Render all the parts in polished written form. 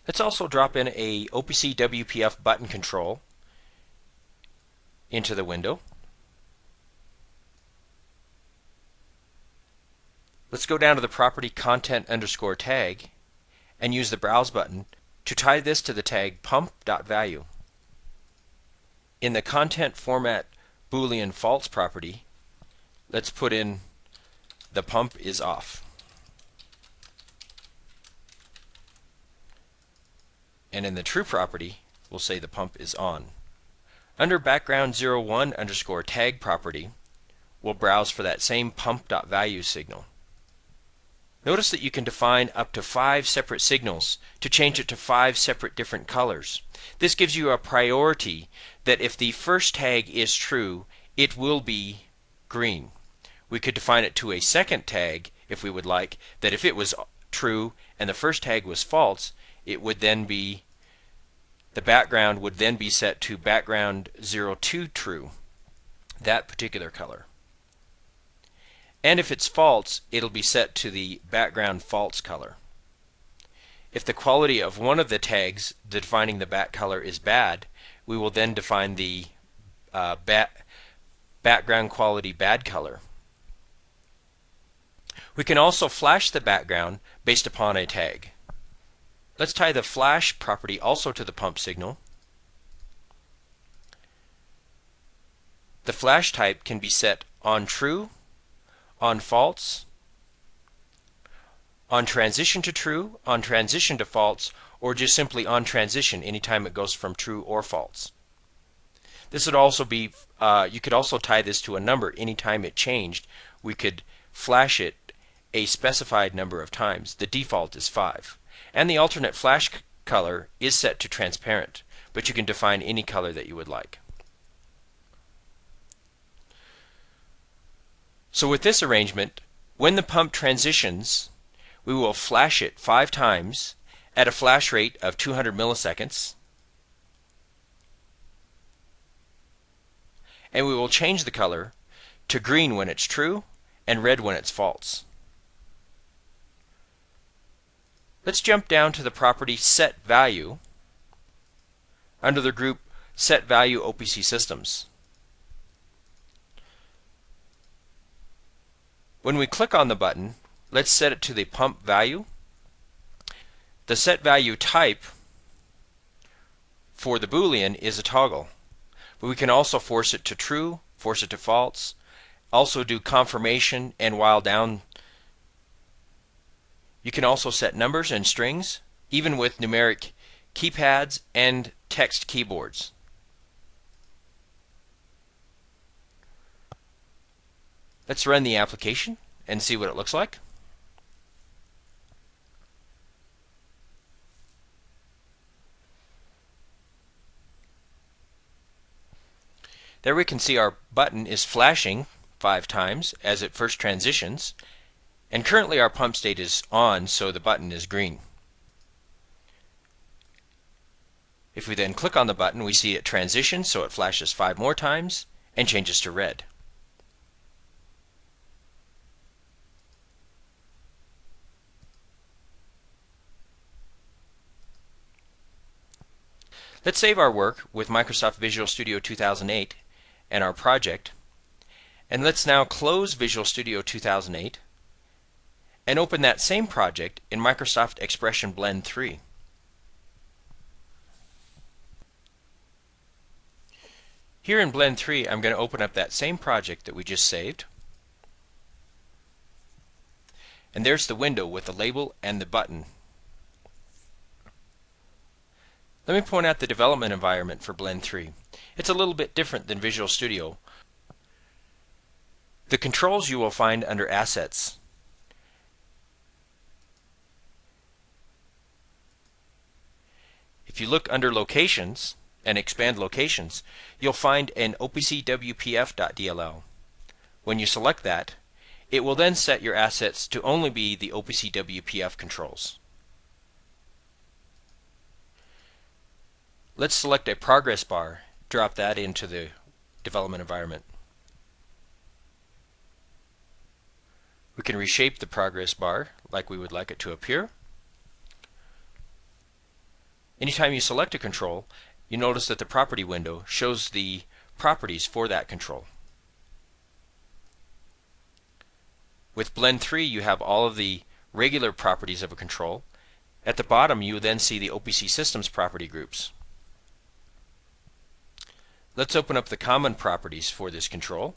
Let's also drop in a OPC WPF button control into the window. Let's go down to the property content underscore tag and use the browse button to tie this to the tag pump.value. In the content format Boolean false property, let's put in the pump is off. And in the true property, we'll say the pump is on. Under background01 underscore tag property, we'll browse for that same pump.value signal. Notice that you can define up to 5 separate signals to change it to 5 separate different colors. This gives you a priority that if the first tag is true, it will be green. We could define it to a second tag if we would like, that if it was true and the first tag was false, it would then be, the background would then be set to background 02 true, that particular color. And if it's false, it'll be set to the background false color. If the quality of one of the tags defining the back color is bad, we will then define the background quality bad color. We can also flash the background based upon a tag. Let's tie the flash property also to the pump signal. The flash type can be set on true, on false, on transition to true, on transition to false, or just simply on transition anytime it goes from true or false. This would also be, you could also tie this to a number anytime it changed. We could flash it a specified number of times. The default is 5. And the alternate flash color is set to transparent, but you can define any color that you would like. So with this arrangement, when the pump transitions, we will flash it 5 times at a flash rate of 200 milliseconds, and we will change the color to green when it's true and red when it's false. Let's jump down to the property set value under the group set value OPC systems. When we click on the button, let's set it to the pump value. The set value type for the Boolean is a toggle, but we can also force it to true, force it to false, also do confirmation and while down. You can also set numbers and strings, even with numeric keypads and text keyboards. Let's run the application and see what it looks like. There we can see our button is flashing 5 times as it first transitions, and currently our pump state is on, so the button is green. If we then click on the button, we see it transition, so it flashes 5 more times and changes to red. Let's save our work with Microsoft Visual Studio 2008 and our project, and let's now close Visual Studio 2008 and open that same project in Microsoft Expression Blend 3. Here in Blend 3, I'm going to open up that same project that we just saved. And there's the window with the label and the button. Let me point out the development environment for Blend 3. It's a little bit different than Visual Studio. The controls you will find under Assets. If you look under Locations and expand Locations, you'll find an OPC WPF.dll. When you select that, it will then set your assets to only be the OPC WPF controls. Let's select a progress bar, drop that into the development environment. We can reshape the progress bar like we would like it to appear. Anytime you select a control, you notice that the property window shows the properties for that control. With Blend 3, you have all of the regular properties of a control. At the bottom, you then see the OPC Systems property groups. Let's open up the common properties for this control.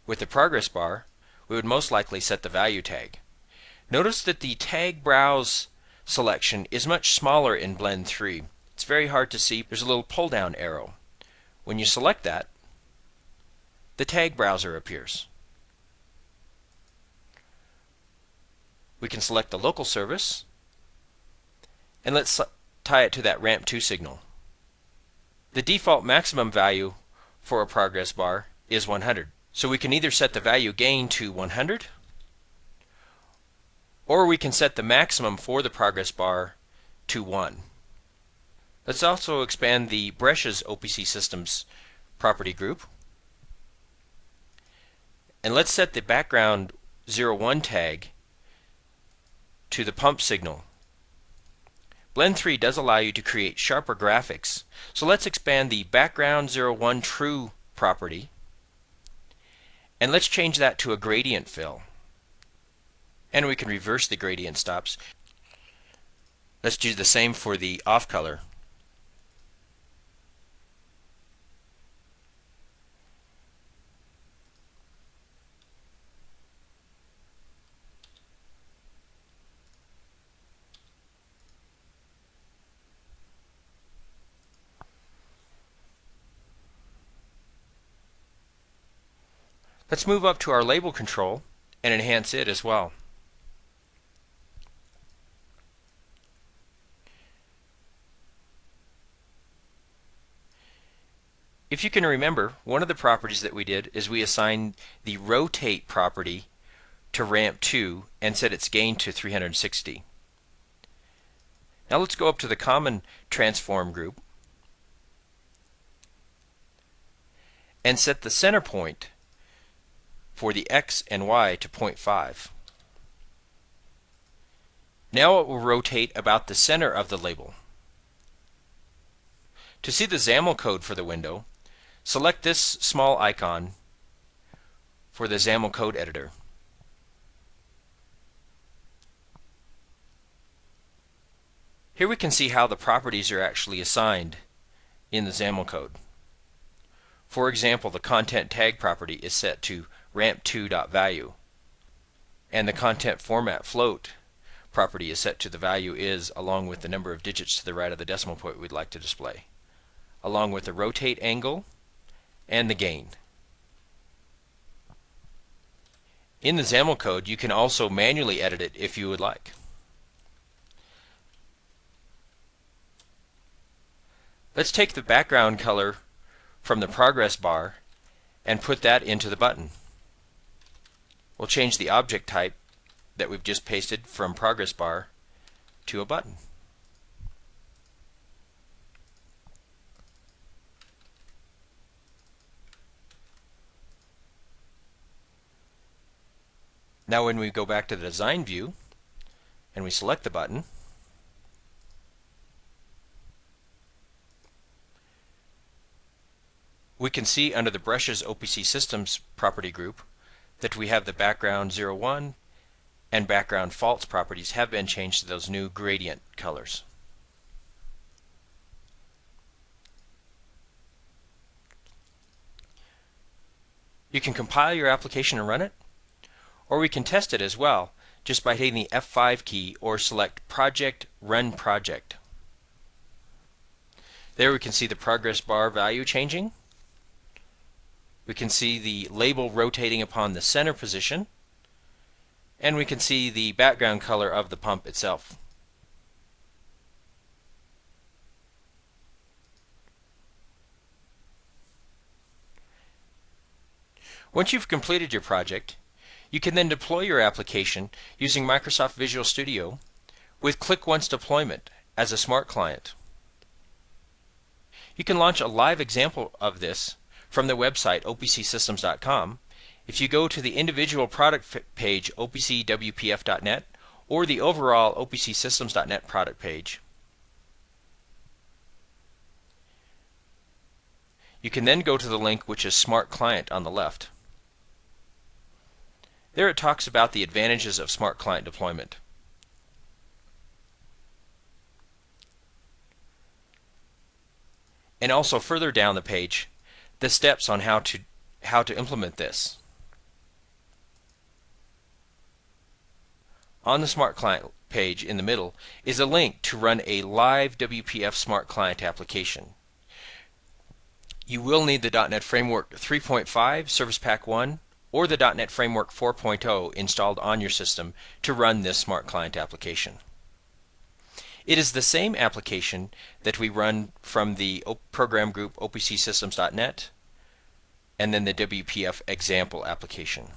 With the progress bar, we would most likely set the value tag. Notice that the Tag Browse selection is much smaller in Blend 3. It's very hard to see. There's a little pull-down arrow. When you select that, the tag browser appears. We can select the local service, and let's tie it to that ramp 2 signal. The default maximum value for a progress bar is 100. So we can either set the value gain to 100, or we can set the maximum for the progress bar to 1. Let's also expand the Brushes OPC Systems property group. And let's set the background 01 tag to the pump signal. Blend 3 does allow you to create sharper graphics. So let's expand the background 01 true property. And let's change that to a gradient fill. And we can reverse the gradient stops. Let's do the same for the off color. Let's move up to our label control and enhance it as well. If you can remember, one of the properties that we did is we assigned the rotate property to ramp 2 and set its gain to 360. Now let's go up to the common transform group and set the center point for the X and Y to 0.5. Now it will rotate about the center of the label. To see the XAML code for the window, select this small icon for the XAML code editor. Here we can see how the properties are actually assigned in the XAML code. For example, the content tag property is set to ramp2.value, and the content format float property is set to the value is along with the number of digits to the right of the decimal point we'd like to display, along with the rotate angle and the gain. In the XAML code, you can also manually edit it if you would like. Let's take the background color from the progress bar and put that into the button. We'll change the object type that we've just pasted from progress bar to a button. Now when we go back to the design view and we select the button, we can see under the Brushes OPC Systems property group that we have the background 01 and background false properties have been changed to those new gradient colors. You can compile your application and run it, or we can test it as well just by hitting the F5 key or select Project Run Project. There we can see the progress bar value changing. We can see the label rotating upon the center position, and we can see the background color of the pump itself. Once you've completed your project, you can then deploy your application using Microsoft Visual Studio with Click Once deployment as a smart client. You can launch a live example of this from the website opcsystems.com if you go to the individual product page opcwpf.net or the overall OPCSystems.net product page. You can then go to the link which is Smart Client on the left. There it talks about the advantages of Smart Client deployment. And also further down the page, the steps on how to implement this. On the Smart Client page in the middle is a link to run a live WPF Smart Client application. You will need the .NET Framework 3.5 Service Pack 1 or the .NET Framework 4.0 installed on your system to run this Smart Client application. It is the same application that we run from the program group OPCSystems.net and then the WPF example application.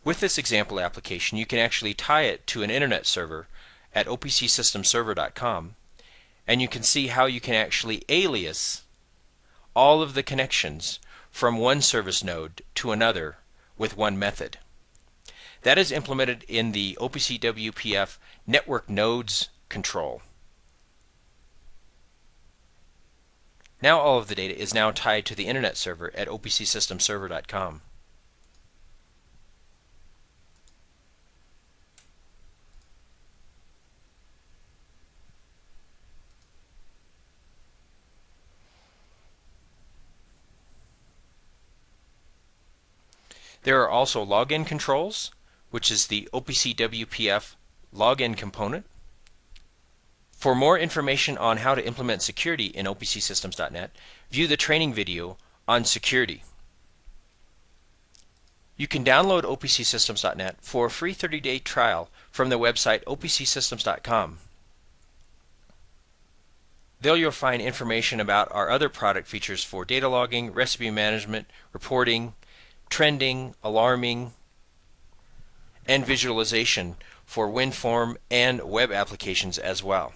With this example application, you can actually tie it to an internet server at OPCSystemServer.com, and you can see how you can actually alias all of the connections from one service node to another with one method. That is implemented in the OPC WPF Network Nodes control. Now all of the data is now tied to the internet server at OPCSystemServer.com. There are also login controls, which is the OPC WPF login component. For more information on how to implement security in OPCSystems.net, view the training video on security. You can download OPCSystems.net for a free 30-day trial from the website OPCSystems.com. There you'll find information about our other product features for data logging, recipe management, reporting, trending, alarming, and visualization for WinForm and web applications as well.